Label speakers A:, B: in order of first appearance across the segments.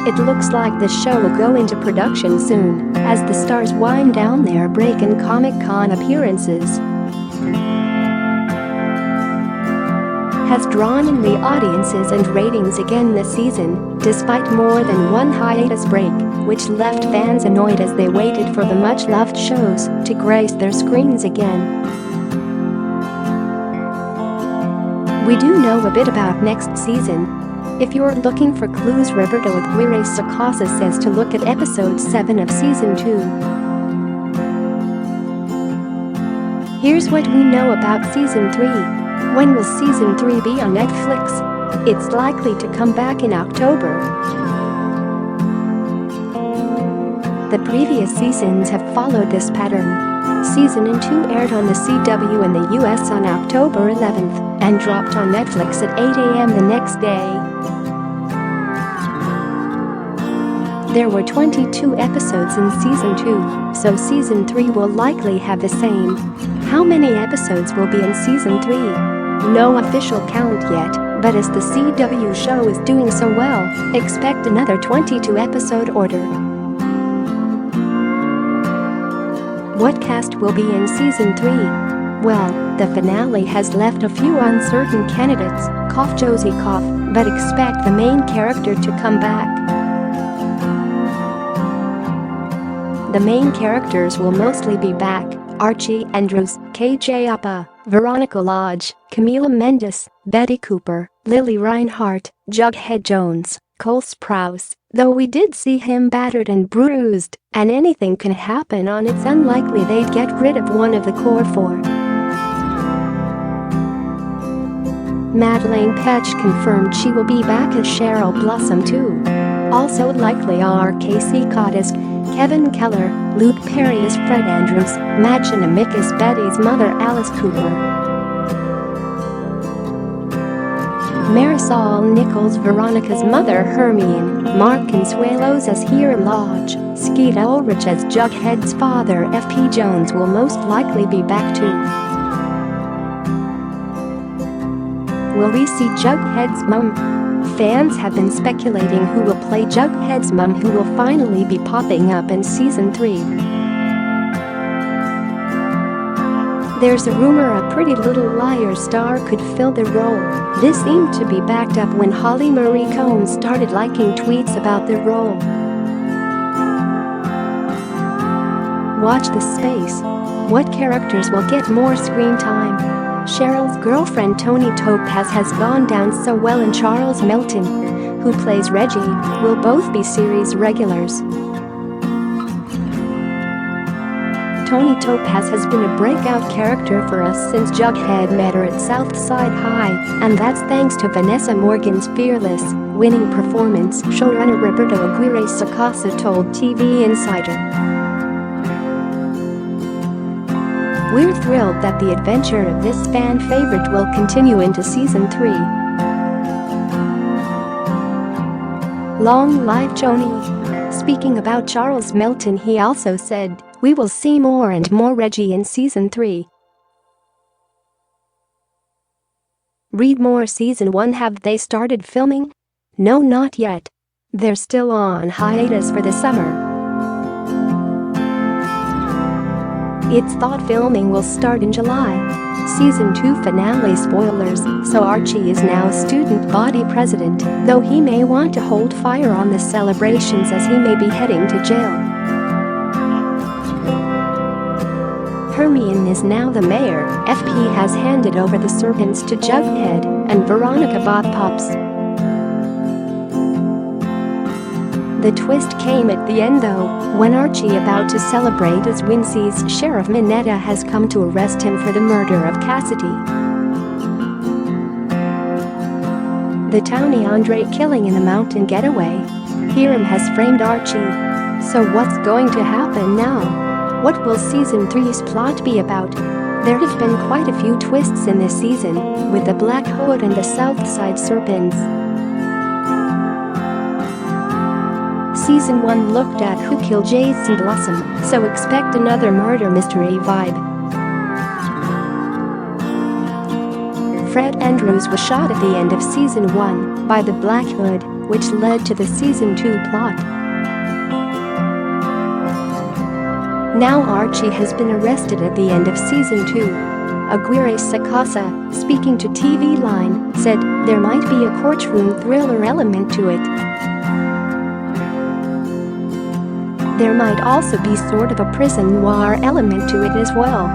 A: It looks like the show will go into production soon, as the stars wind down their break in Comic-Con appearances. Has drawn in the audiences and ratings again this season, despite more than one hiatus break, which left fans annoyed as they waited for the much-loved shows to grace their screens again. We do know a bit about next season. If you're looking for clues, Roberto Aguirre-Sacasa says to look at episode 7 of season 2. Here's what we know about season 3. When will season 3 be on Netflix? It's likely to come back in October. The previous seasons have followed this pattern. Season 2 aired on the CW in the US on October 11th and dropped on Netflix at 8 a.m. the next day. There were 22 episodes in season 2, so season 3 will likely have the same. How many episodes will be in season 3? No official count yet, but as the CW show is doing so well, expect another 22-episode order. What cast will be in season 3? Well, the finale has left a few uncertain candidates, Josie, but expect the main character to come back. The main characters will mostly be back: Archie Andrews, KJ Apa, Veronica Lodge, Camila Mendes, Betty Cooper, Lili Reinhart, Jughead Jones, Sprouse, though we did see him battered and bruised, and anything can happen on it's unlikely they'd get rid of one of the core four. Madelaine Petsch confirmed she will be back as Cheryl Blossom too. Also likely are Casey Cott as Kevin Keller, Luke Perry as Fred Andrews, Madchen Amick as Betty's mother Alice Cooper, Marisol Nichols Veronica's mother Hermione, Mark Consuelos as Hiram Lodge, Skeet Ulrich as Jughead's father F.P. Jones will most likely be back too. Will we see Jughead's mum? Fans have been speculating who will play Jughead's mum, who will finally be popping up in season 3. There's a rumor a Pretty Little Liars star could fill the role. This seemed to be backed up when Holly Marie Combs started liking tweets about the role. Watch this space. What characters will get more screen time? Cheryl's girlfriend Toni Topaz has gone down so well, and Charles Melton, who plays Reggie, will both be series regulars. Toni Topaz has been a breakout character for us since Jughead met her at Southside High, and that's thanks to Vanessa Morgan's fearless, winning performance, showrunner Roberto Aguirre-Sacasa told TV Insider. We're thrilled that the adventure of this fan favorite will continue into season 3. Long live Joni. Speaking about Charles Melton, he also said, "We will see more and more Reggie in season 3. Read more. Season 1, have they started filming? No, not yet. They're still on hiatus for the summer. It's thought filming will start in July. Season 2 finale spoilers: So Archie is now student body president, though he may want to hold fire on the celebrations as he may be heading to jail. Hermione is now the mayor. FP has handed over the servants to Jughead, and Veronica bought Pops. The twist came at the end though, when Archie, about to celebrate his win, sees Sheriff Minetta has come to arrest him for the murder of Cassidy. The Toni Andre killing in the mountain getaway. Hiram has framed Archie. So what's going to happen now? What will season 3's plot be about? There have been quite a few twists in this season, with the Black Hood and the Southside Serpents. Season 1 looked at who killed Casey Blossom, so expect another murder mystery vibe. Fred Andrews was shot at the end of season 1 by the Black Hood, which led to the season 2 plot. Now Archie has been arrested at the end of season 2. Aguirre-Sacasa, speaking to TV Line, said there might be a courtroom thriller element to it. There might also be sort of a prison noir element to it as well.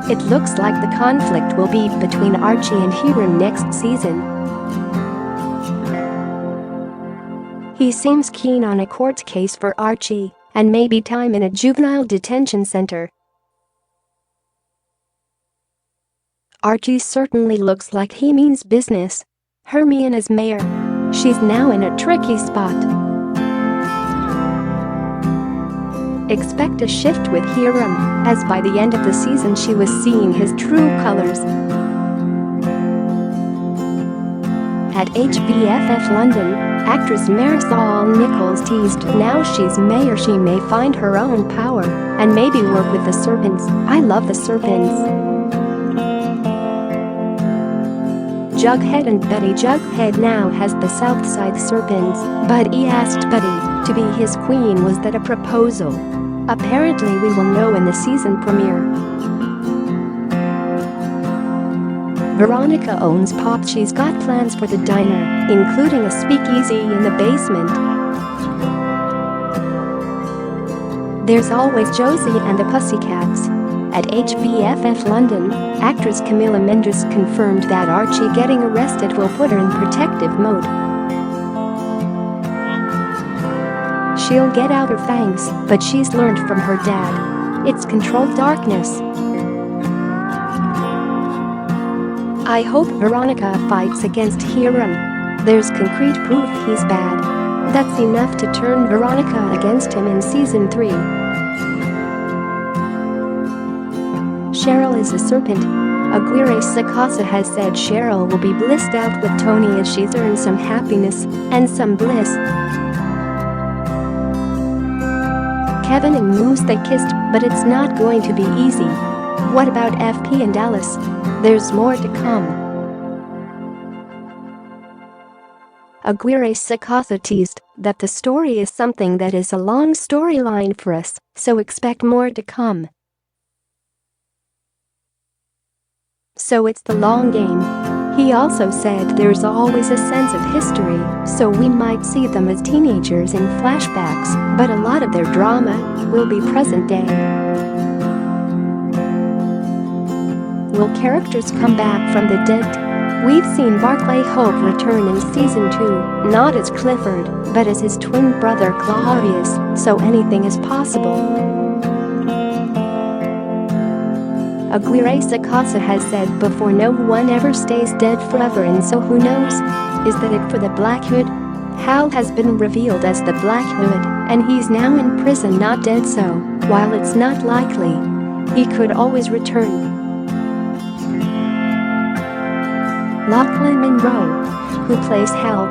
A: It looks like the conflict will be between Archie and Hiram next season. He seems keen on a court case for Archie, and maybe time in a juvenile detention center. Archie certainly looks like he means business. Hermione as mayor. She's now in a tricky spot. Expect a shift with Hiram, as by the end of the season she was seeing his true colors. At HBFF London, actress Marisol Nichols teased now she's mayor she may find her own power and maybe work with the serpents. I love the serpents. Jughead and Betty. Jughead now has the Southside serpents, but he asked Betty to be his queen. Was that a proposal? Apparently we will know in the season premiere. Veronica owns Pop. She's got plans for the diner, including a speakeasy in the basement. There's always Josie and the Pussycats. At HBFF London, actress Camila Mendes confirmed that Archie getting arrested will put her in protective mode. She'll get out her fangs, but she's learned from her dad. It's controlled darkness. I hope Veronica fights against Hiram. There's concrete proof he's bad. That's enough to turn Veronica against him in season 3. Cheryl is a serpent. Aguirre-Sacasa has said Cheryl will be blissed out with Toni as she's earned some happiness and some bliss. Kevin and Moose, they kissed, but it's not going to be easy. What about FP and Alice? There's more to come. Aguirre-Sacasa teased that the story is something that is a long storyline for us, so expect more to come. So it's the long game. He also said there's always a sense of history, so we might see them as teenagers in flashbacks, but a lot of their drama will be present day. Will characters come back from the dead? We've seen Barclay Hope return in season 2, not as Clifford, but as his twin brother Claudius, so anything is possible. Aguirre-Sacasa has said before no one ever stays dead forever, and so who knows? Is that it for the Black Hood? Hal has been revealed as the Black Hood, and he's now in prison not dead, so, while it's not likely, he could always return. Lachlan Monroe, who plays Hal,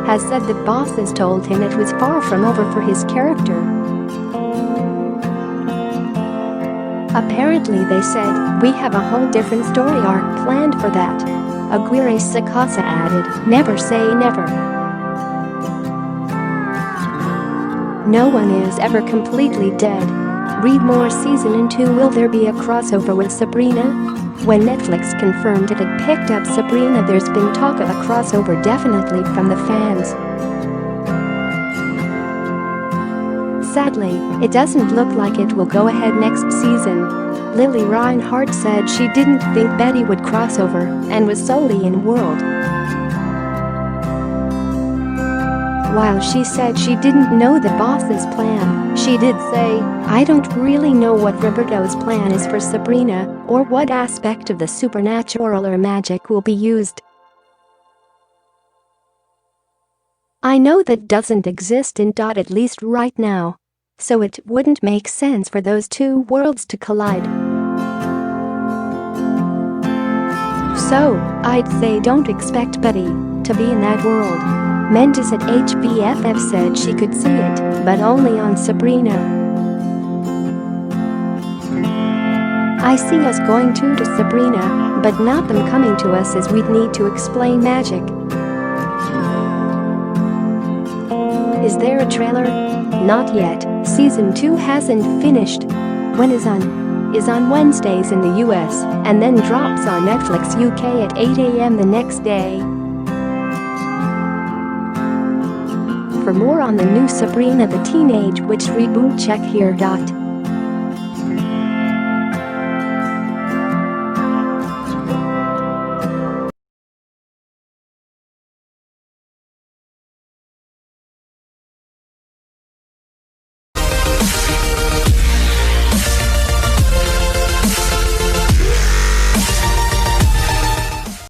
A: has said the bosses told him it was far from over for his character. Apparently they said, we have a whole different story arc planned for that. Aguirre-Sacasa added, never say never. No one is ever completely dead. Read more season 2. Will there be a crossover with Sabrina? When Netflix confirmed it had picked up Sabrina, there's been talk of a crossover definitely from the fans. Sadly, it doesn't look like it will go ahead next season. Lili Reinhart said she didn't think Betty would cross over and was solely in World. While she said she didn't know the boss's plan, she did say, I don't really know what Roberto's plan is for Sabrina or what aspect of the supernatural or magic will be used. I know that doesn't exist in at least right now. So it wouldn't make sense for those two worlds to collide. So, I'd say don't expect Betty to be in that world. Mendes at HBFF said she could see it, but only on Sabrina. I see us going to Sabrina, but not them coming to us, as we'd need to explain magic. Is there a trailer? Not yet, season 2 hasn't finished. When is on? Is on Wednesdays in the US and then drops on Netflix UK at 8 a.m. the next day. For more on the new Sabrina the Teenage Witch reboot, check here.